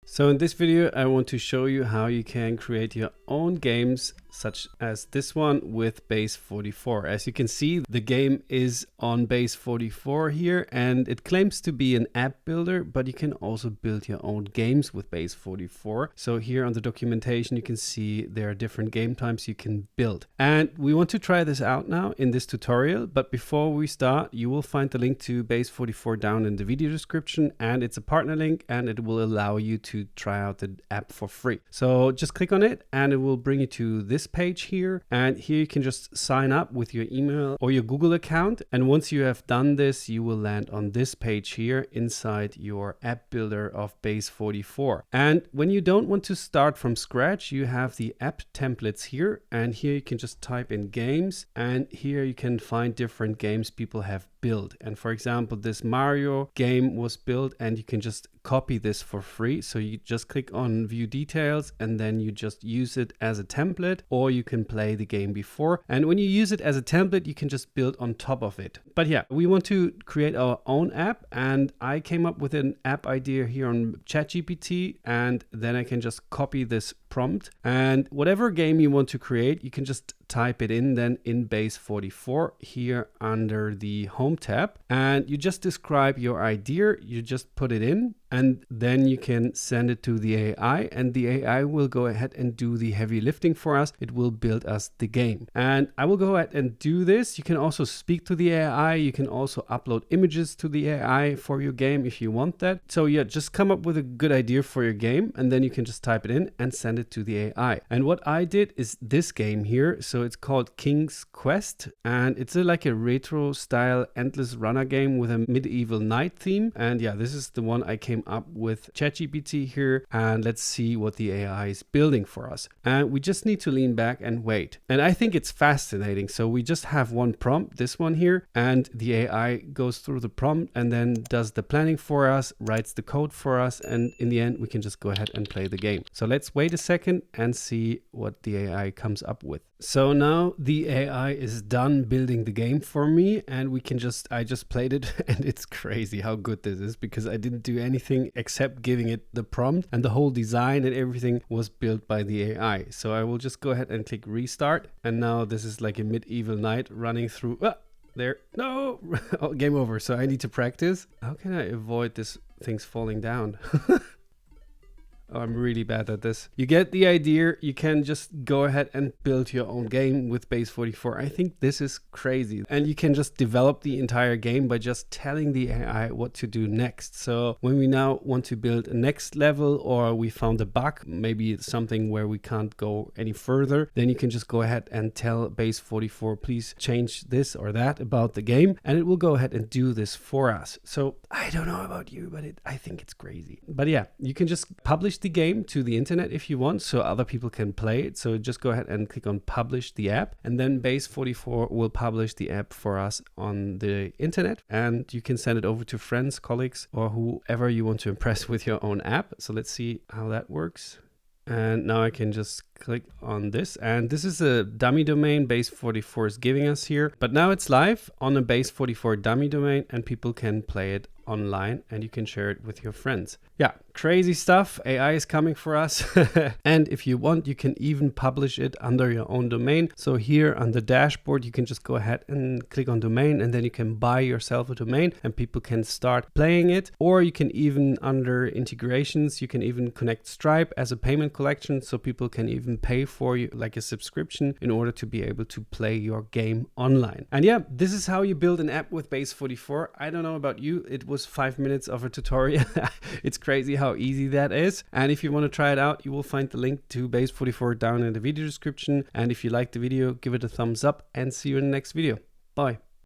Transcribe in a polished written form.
So in this video, I want to show you how you can create your own games such as this one with Base44. As you can see, the game is on Base44 here, and it claims to be an app builder, but you can also build your own games with Base44. So here on the documentation, you can see there are different game types you can build. And we want to try this out now in this tutorial. But before we start, you will find the link to Base44 down in the video description, and it's a partner link, and it will allow you to try out the app for free. So just click on it and it will bring you to this page here, and here you can just sign up with your email or your Google account. And once you have done this, you will land on this page here inside your app builder of Base44. And when you don't want to start from scratch, you have the app templates here, and here you can just type in games, and here you can find different games people have built. And for example, this Mario game was built, and you can just copy this for free. So you just click on view details and then you just use it as a template, or you can play the game before. And when you use it as a template, you can just build on top of it. But yeah, we want to create our own app, and I came up with an app idea here on ChatGPT, and then I can just copy this prompt, and whatever game you want to create, you can just type it in then in Base44 here under the home tab, and you just describe your idea, you just put it in, and then you can send it to the AI, and the AI will go ahead and do the heavy lifting for us. It will build us the game, and I will go ahead and do this. You can also speak to the AI. You can also upload images to the AI for your game if you want that. So yeah, just come up with a good idea for your game, and then you can just type it in and send it to the AI. And what I did is this game here. So it's called King's Quest, and it's like a retro style endless runner game with a medieval knight theme. And yeah, this is the one I came up with ChatGPT here, and let's see what the AI is building for us. And we just need to lean back and wait. And I think it's fascinating. So we just have one prompt, this one here, and the AI goes through the prompt and then does the planning for us, writes the code for us, and in the end we can just go ahead and play the game. So let's wait a second and see what the AI comes up with. So now the AI is done building the game for me, and I just played it, and it's crazy how good this is, because I didn't do anything except giving it the prompt, and the whole design and everything was built by the AI. So I will just go ahead and click restart, and now this is like a medieval knight running through. There, no, oh, game over. So I need to practice. How can I avoid this things falling down? Oh, I'm really bad at this. You get the idea. You can just go ahead and build your own game with Base44. I think this is crazy. And you can just develop the entire game by just telling the AI what to do next. So when we now want to build a next level, or we found a bug, maybe it's something where we can't go any further, then you can just go ahead and tell Base44, please change this or that about the game, and it will go ahead and do this for us. So I don't know about you, but I think it's crazy. But yeah, you can just publish the game to the internet if you want, so other people can play it. So just go ahead and click on publish the app, and then Base44 will publish the app for us on the internet, and you can send it over to friends, colleagues, or whoever you want to impress with your own app. So let's see how that works. And now I can just click on this, and this is a dummy domain Base44 is giving us here, but now it's live on a Base44 dummy domain, and people can play it online, and you can share it with your friends. Yeah, crazy stuff. AI is coming for us. And if you want, you can even publish it under your own domain. So here on the dashboard, you can just go ahead and click on domain, and then you can buy yourself a domain and people can start playing it. Or you can even, under integrations, you can even connect Stripe as a payment collection, so people can even pay for you like a subscription in order to be able to play your game online. And yeah, this is how you build an app with Base44. I don't know about you, it was 5 minutes of a tutorial. It's crazy how easy that is. And if you want to try it out, you will find the link to Base44 down in the video description. And if you liked the video, give it a thumbs up, and see you in the next video. Bye.